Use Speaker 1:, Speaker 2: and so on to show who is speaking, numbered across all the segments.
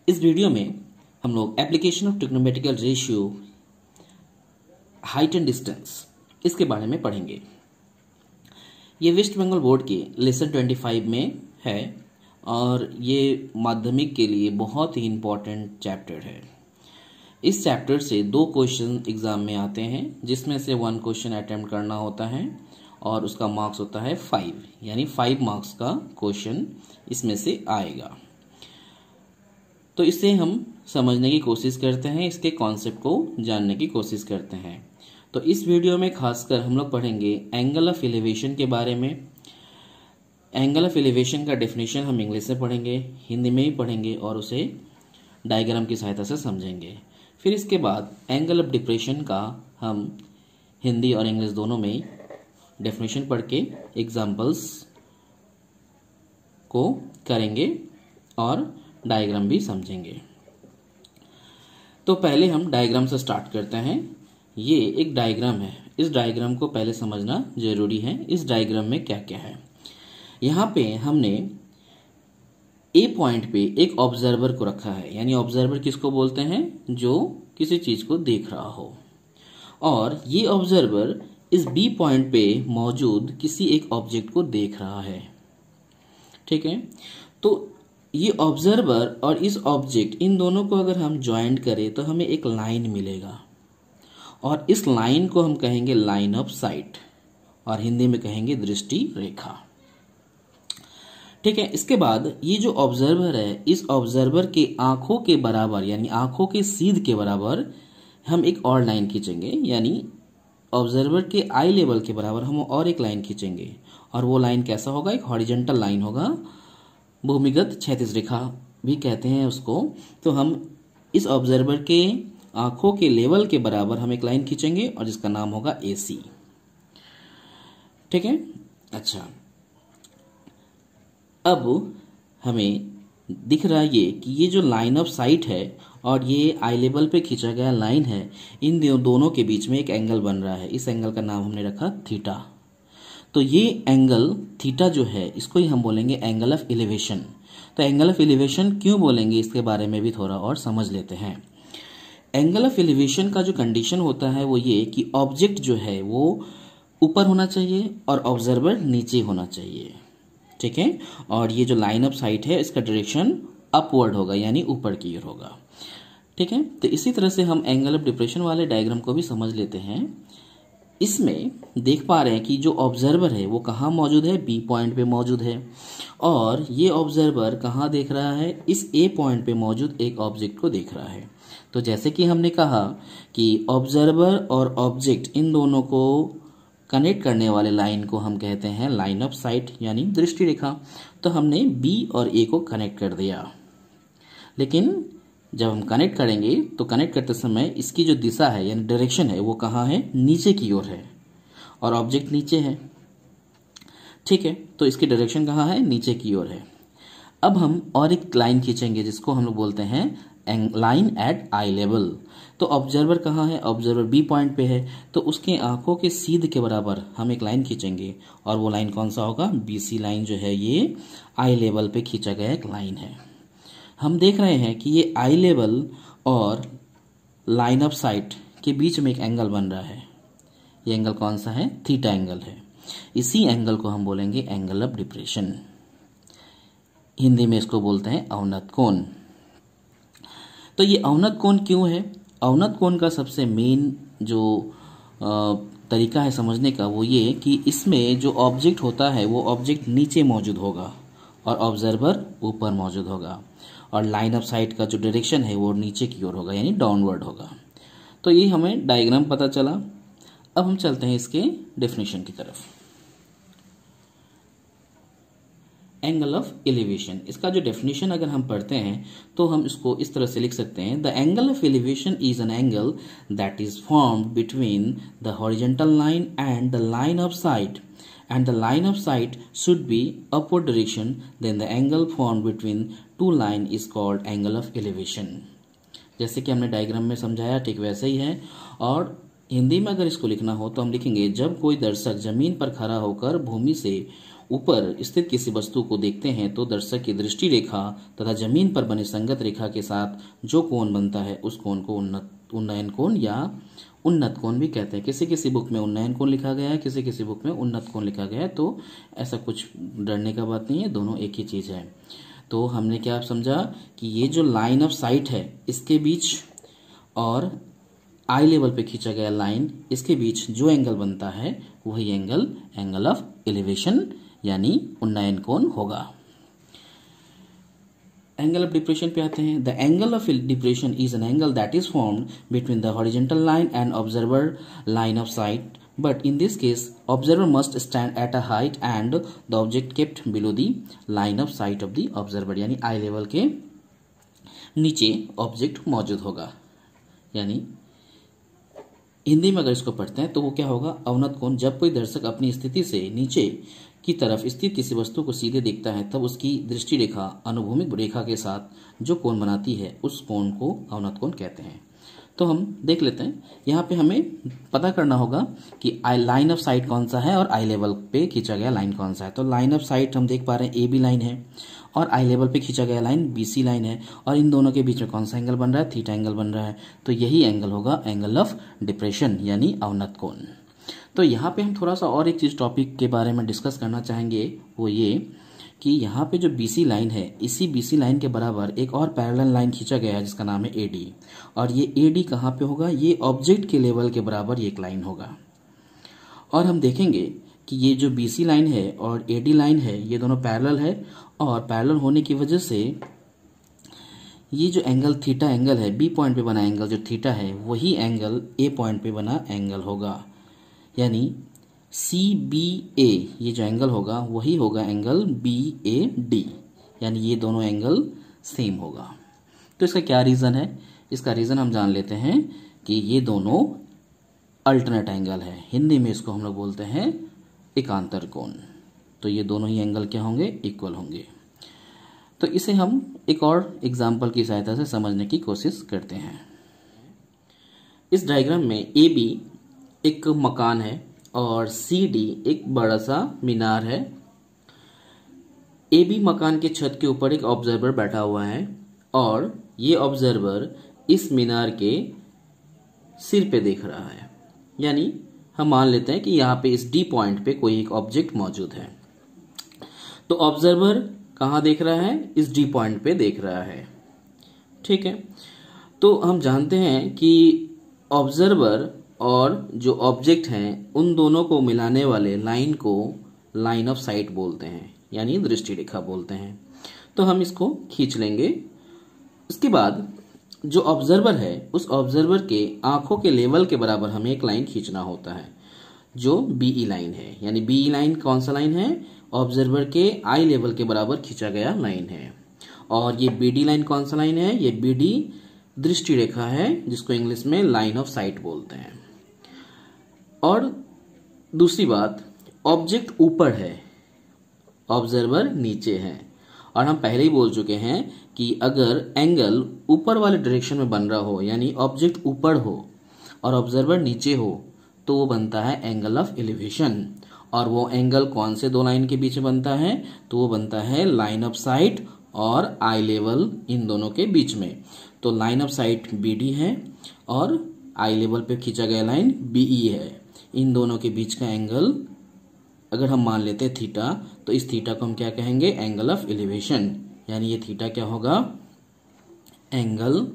Speaker 1: इस वीडियो में हम लोग application of trigonometrical ratio height and distance इसके बारे में पढ़ेंगे। ये वेस्ट बंगाल बोर्ड के लेसन 25 में है और ये माध्यमिक के लिए बहुत ही इम्पोर्टेंट चैप्टर है। इस चैप्टर से 2 क्वेश्चन एग्जाम में आते हैं, जिसमें से 1 क्वेश्चन अटेम्प्ट करना होता है और उसका मार्क्स होता है 5, यानी 5 मार्क्स का क्वेश्चन इसमें से आएगा। तो इसे हम समझने की कोशिश करते हैं, इसके कॉन्सेप्ट को जानने की कोशिश करते हैं। तो इस वीडियो में खासकर हम लोग पढ़ेंगे एंगल ऑफ एलिवेशन के बारे में। एंगल ऑफ एलिवेशन का डेफिनेशन हम इंग्लिश से पढ़ेंगे, हिंदी में भी पढ़ेंगे और उसे डायग्राम की सहायता से समझेंगे। फिर इसके बाद एंगल ऑफ डिप्रेशन का हम हिंदी और इंग्लिश दोनों में डेफिनेशन पढ़ के एग्जाम्पल्स को करेंगे और डायग्राम भी समझेंगे। तो पहले हम डायग्राम से स्टार्ट करते हैं। ये एक डायग्राम है, इस डायग्राम को पहले समझना जरूरी है। इस डायग्राम में क्या क्या है, यहाँ पे हमने ए पॉइंट पे एक ऑब्जर्वर को रखा है, यानी ऑब्जर्वर किसको बोलते हैं, जो किसी चीज को देख रहा हो। और ये ऑब्जर्वर इस बी पॉइंट पे मौजूद किसी एक ऑब्जेक्ट को देख रहा है। ठीक है, तो ये ऑब्जर्वर और इस ऑब्जेक्ट, इन दोनों को अगर हम ज्वाइंट करें तो हमें एक लाइन मिलेगा और इस लाइन को हम कहेंगे लाइन ऑफ साइट और हिंदी में कहेंगे दृष्टि रेखा। ठीक है, इसके बाद ये जो ऑब्जर्वर है, इस ऑब्जर्वर के आंखों के बराबर यानी आंखों के सीध के बराबर हम एक और लाइन खींचेंगे, यानी ऑब्जर्वर के आई लेवल के बराबर हम और एक लाइन खींचेंगे। और वो लाइन कैसा होगा, एक हॉरिजॉन्टल लाइन होगा, भूमिगत क्षैतिज रेखा भी कहते हैं उसको। तो हम इस ऑब्जर्वर के आंखों के लेवल के बराबर हम एक लाइन खींचेंगे और जिसका नाम होगा AC। ठीक है, अच्छा, अब हमें दिख रहा है ये कि ये जो लाइन ऑफ साइट है और ये आई लेवल पे खींचा गया लाइन है, इन दोनों के बीच में एक एंगल बन रहा है। इस एंगल का नाम हमने रखा थीटा। तो ये एंगल थीटा जो है, इसको ही हम बोलेंगे एंगल ऑफ एलिवेशन। तो एंगल ऑफ एलिवेशन क्यों बोलेंगे, इसके बारे में भी थोड़ा और समझ लेते हैं। एंगल ऑफ एलिवेशन का जो कंडीशन होता है वो ये कि ऑब्जेक्ट जो है वो ऊपर होना चाहिए और ऑब्जर्वर नीचे होना चाहिए। ठीक है, और ये जो लाइन ऑफ साइट है इसका डायरेक्शन अपवर्ड होगा, यानी ऊपर की ओर होगा। ठीक है, तो इसी तरह से हम एंगल ऑफ डिप्रेशन वाले डायग्राम को भी समझ लेते हैं। इसमें देख पा रहे हैं कि जो ऑब्जर्वर है वो कहाँ मौजूद है, बी पॉइंट पे मौजूद है। और ये ऑब्जर्वर कहाँ देख रहा है, इस ए पॉइंट पे मौजूद एक ऑब्जेक्ट को देख रहा है। तो जैसे कि हमने कहा कि ऑब्जर्वर और ऑब्जेक्ट, इन दोनों को कनेक्ट करने वाले लाइन को हम कहते हैं लाइन ऑफ साइट, यानी दृष्टि रेखा। तो हमने बी और ए को कनेक्ट कर दिया, लेकिन जब हम कनेक्ट करेंगे तो कनेक्ट करते समय इसकी जो दिशा है यानी डायरेक्शन है वो कहाँ है, नीचे की ओर है और ऑब्जेक्ट नीचे है। ठीक है, तो इसकी डायरेक्शन कहाँ है, नीचे की ओर है। अब हम और एक लाइन खींचेंगे जिसको हम लोग बोलते हैं लाइन एट आई लेवल। तो ऑब्जर्वर कहाँ है, ऑब्जर्वर बी पॉइंट पे है, तो उसके आंखों के सीध के बराबर हम एक लाइन खींचेंगे और वो लाइन कौन सा होगा, BC लाइन जो है ये आई लेवल पे खींचा गया एक लाइन है। हम देख रहे हैं कि ये आई लेवल और लाइन ऑफ साइट के बीच में एक एंगल बन रहा है। ये एंगल कौन सा है, थीटा एंगल है। इसी एंगल को हम बोलेंगे एंगल ऑफ डिप्रेशन, हिंदी में इसको बोलते हैं अवनत कोण। तो ये अवनत कोण क्यों है, अवनत कोण का सबसे मेन जो तरीका है समझने का वो ये कि इसमें जो ऑब्जेक्ट होता है वो ऑब्जेक्ट नीचे मौजूद होगा और ऑब्जर्वर ऊपर मौजूद होगा, और लाइन ऑफ साइट का जो डायरेक्शन है वो नीचे की ओर होगा, यानी डाउनवर्ड होगा। तो ये हमें डायग्राम पता चला। अब हम चलते हैं इसके डेफिनेशन की तरफ। एंगल ऑफ एलिवेशन, इसका जो डेफिनेशन अगर हम पढ़ते हैं तो हम इसको इस तरह से लिख सकते हैं, the angle of elevation is an angle that is formed between the horizontal line and the line of site, and the line of sight should be upward direction, then the angle formed between two line is called angle of elevation। जैसे कि हमने diagram में समझाया ठीक वैसे ही है। और हिंदी में अगर इसको लिखना हो तो हम लिखेंगे, जब कोई दर्शक जमीन पर खड़ा होकर भूमि से ऊपर स्थित किसी वस्तु को देखते हैं तो दर्शक की दृष्टि रेखा तथा जमीन पर बनी संगत रेखा के साथ जो कोण बनता है उस कोण को उन्नयन कोण या उन्नत कोण भी कहते हैं। किसी किसी बुक में उन्नयन कोण लिखा गया है, किसी किसी बुक में उन्नत कोण लिखा गया है, तो ऐसा कुछ डरने का बात नहीं है, दोनों एक ही चीज है। तो हमने क्या समझा कि ये जो लाइन ऑफ साइट है इसके बीच और आई लेवल पे खींचा गया लाइन, इसके बीच जो एंगल बनता है वही एंगल ऑफ एलिवेशन यानी उन्नयन कोण होगा। एंगल ऑफ डिप्रेशन पे आते हैं। The angle of depression is an angle that is formed between the horizontal line and observer line of site, but in this case observer must stand at a height and the object kept below the line of sight of the observer, यानी आई level के नीचे object मौजूद होगा। यानी हिंदी में अगर इसको पढ़ते हैं तो वो क्या होगा, अवनत कोण। जब कोई दर्शक अपनी स्थिति से नीचे की तरफ स्थित किसी वस्तु को सीधे देखता है तब उसकी दृष्टि रेखा अनुभूमिक रेखा के साथ जो कोण बनाती है उस कोण को अवनत कोण कहते हैं। तो हम देख लेते हैं, यहाँ पे हमें पता करना होगा कि लाइन ऑफ साइट कौन सा है और आई लेवल पे खींचा गया लाइन कौन सा है। तो लाइन ऑफ साइट हम देख पा रहे हैं ए बी लाइन है और आई लेवल पे खींचा गया लाइन बी सी लाइन है, और इन दोनों के बीच में कौन सा एंगल बन रहा है, थीटा एंगल बन रहा है। तो यही एंगल होगा एंगल ऑफ डिप्रेशन यानी अवनत कोण। तो यहाँ पे हम थोड़ा सा और एक चीज टॉपिक के बारे में डिस्कस करना चाहेंगे, वो ये कि यहाँ पे जो BC लाइन है, इसी BC लाइन के बराबर एक और पैरेलल लाइन खींचा गया है जिसका नाम है AD, और ये AD कहाँ पे होगा, ये ऑब्जेक्ट के लेवल के बराबर ये एक लाइन होगा। और हम देखेंगे कि ये जो BC लाइन है और AD लाइन है ये दोनों पैरेलल है, और पैरेलल होने की वजह से ये जो एंगल थीटा एंगल है, B पॉइंट पे बना एंगल जो थीटा है वही एंगल A पॉइंट पे बना एंगल होगा। यानी CBA ये जो एंगल होगा वही होगा एंगल BAD, यानी ये दोनों एंगल सेम होगा। तो इसका क्या रीज़न है, इसका रीज़न हम जान लेते हैं कि ये दोनों अल्टरनेट एंगल है। हिंदी में इसको हम लोग बोलते हैं एकांतर कोण। तो ये दोनों ही एंगल क्या होंगे, इक्वल होंगे। तो इसे हम एक और एग्जाम्पल की सहायता से समझने की कोशिश करते हैं। इस डायग्राम में AB एक मकान है और CD एक बड़ा सा मीनार है। AB मकान के छत के ऊपर एक ऑब्जर्वर बैठा हुआ है और ये ऑब्जर्वर इस मीनार के सिर पे देख रहा है। यानी हम मान लेते हैं कि यहाँ पे इस D पॉइंट पे कोई एक ऑब्जेक्ट मौजूद है। तो ऑब्जर्वर कहाँ देख रहा है, इस D पॉइंट पे देख रहा है। ठीक है, तो हम जानते हैं कि ऑब्जर्वर और जो ऑब्जेक्ट हैं उन दोनों को मिलाने वाले लाइन को लाइन ऑफ साइट बोलते हैं, यानी दृष्टि रेखा बोलते हैं। तो हम इसको खींच लेंगे। इसके बाद जो ऑब्जर्वर है उस ऑब्जर्वर के आंखों के लेवल के बराबर हमें एक लाइन खींचना होता है जो BE लाइन है। यानी BE लाइन कौन सा लाइन है, ऑब्जर्वर के आई लेवल के बराबर खींचा गया लाइन है। और ये BD लाइन कौन सा लाइन है, ये BD दृष्टि रेखा है जिसको इंग्लिश में लाइन ऑफ साइट बोलते हैं। और दूसरी बात, ऑब्जेक्ट ऊपर है, ऑब्जर्वर नीचे है। और हम पहले ही बोल चुके हैं कि अगर एंगल ऊपर वाले डायरेक्शन में बन रहा हो, यानी ऑब्जेक्ट ऊपर हो और ऑब्जर्वर नीचे हो, तो वो बनता है एंगल ऑफ एलिवेशन। और वो एंगल कौन से दो लाइन के बीच में बनता है, तो वो बनता है लाइन ऑफ साइट और आई लेवल, इन दोनों के बीच में। तो लाइन ऑफ साइट BD है और आई लेवल पे खींचा गया लाइन BE है। इन दोनों के बीच का एंगल अगर हम मान लेते हैं थीटा, तो इस थीटा को हम क्या कहेंगे, एंगल ऑफ एलिवेशन। यानी ये थीटा क्या होगा, एंगल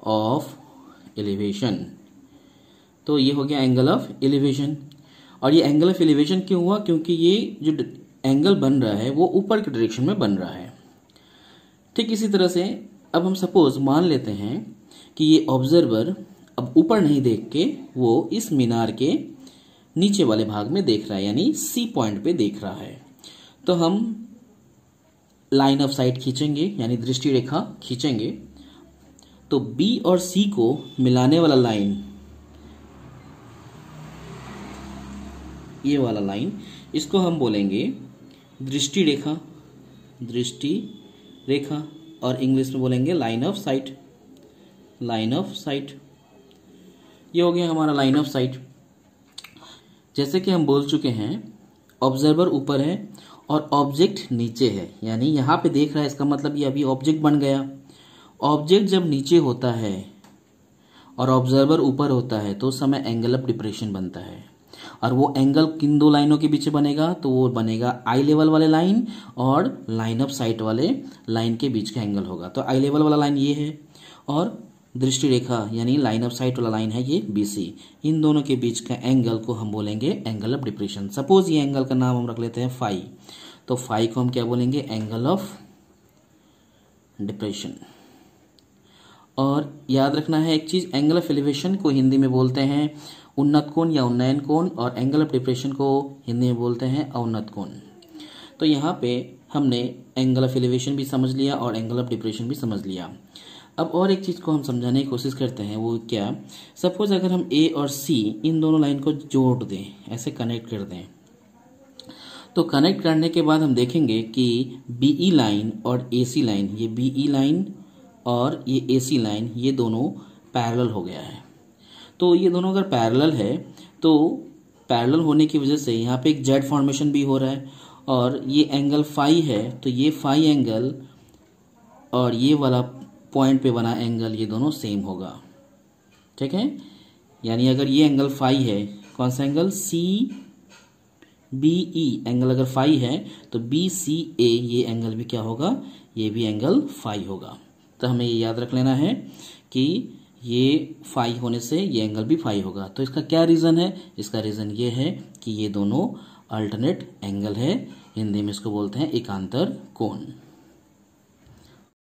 Speaker 1: ऑफ एलिवेशन। तो ये हो गया एंगल ऑफ एलिवेशन। और ये एंगल ऑफ एलिवेशन क्यों हुआ, क्योंकि ये जो एंगल बन रहा है वो ऊपर के डायरेक्शन में बन रहा है। ठीक इसी तरह से अब हम सपोज मान लेते हैं कि ये ऑब्जर्वर अब ऊपर नहीं देख के वो इस मीनार के नीचे वाले भाग में देख रहा है, यानी C पॉइंट पे देख रहा है। तो हम लाइन ऑफ साइट खींचेंगे, यानी दृष्टि रेखा खींचेंगे। तो B और C को मिलाने वाला लाइन, ये वाला लाइन, इसको हम बोलेंगे दृष्टि रेखा, दृष्टि रेखा, और इंग्लिश में बोलेंगे line of site, line of site. ये हो गया हमारा लाइन ऑफ साइट। जैसे कि हम बोल चुके हैं, ऑब्जर्वर ऊपर है और ऑब्जेक्ट नीचे है, यानी यहाँ पे देख रहा है, इसका मतलब ये अभी ऑब्जेक्ट बन गया। ऑब्जेक्ट जब नीचे होता है और ऑब्जर्वर ऊपर होता है तो उस समय एंगल ऑफ डिप्रेशन बनता है। और वो एंगल किन दो लाइनों के बीच बनेगा, तो वो बनेगा आई लेवल वाले लाइन और लाइन ऑफ साइट वाले लाइन के बीच का एंगल होगा। तो आई लेवल वाला लाइन ये है और दृष्टि रेखा यानी लाइन ऑफ साइट वाला लाइन है ये BC। इन दोनों के बीच का एंगल को हम बोलेंगे एंगल ऑफ डिप्रेशन। सपोज ये एंगल का नाम हम रख लेते हैं फाई, तो फाई को हम क्या बोलेंगे, एंगल ऑफ डिप्रेशन। और याद रखना है एक चीज, एंगल ऑफ एलिवेशन को हिंदी में बोलते हैं उन्नत कोण या उन्नयन कोण, और एंगल ऑफ डिप्रेशन को हिंदी में बोलते हैं अवनत कोण। तो यहाँ पे हमने एंगल ऑफ एलिवेशन भी समझ लिया और एंगल ऑफ डिप्रेशन भी समझ लिया। अब और एक चीज को हम समझाने की कोशिश करते हैं, वो क्या, सपोज अगर हम A और C इन दोनों लाइन को जोड़ दें, ऐसे कनेक्ट कर दें, तो कनेक्ट करने के बाद हम देखेंगे कि BE लाइन और AC लाइन, ये BE लाइन और ये AC लाइन, ये दोनों पैरेलल हो गया है। तो ये दोनों अगर पैरेलल है तो पैरेलल होने की वजह से यहाँ पे एक जेड फॉर्मेशन भी हो रहा है, और ये एंगल फाई है तो ये फाई एंगल और ये वाला पॉइंट पे बना एंगल ये दोनों सेम होगा। ठीक है, यानी अगर ये एंगल फाई है, कौन सा एंगल, CBE एंगल अगर फाई है तो BCA ये एंगल भी क्या होगा, ये भी एंगल फाई होगा। तो हमें ये याद रख लेना है कि ये फाई होने से ये एंगल भी फाई होगा। तो इसका क्या रीज़न है, इसका रीज़न ये है कि ये दोनों अल्टरनेट एंगल है, हिंदी में इसको बोलते हैं एकांतर कोण।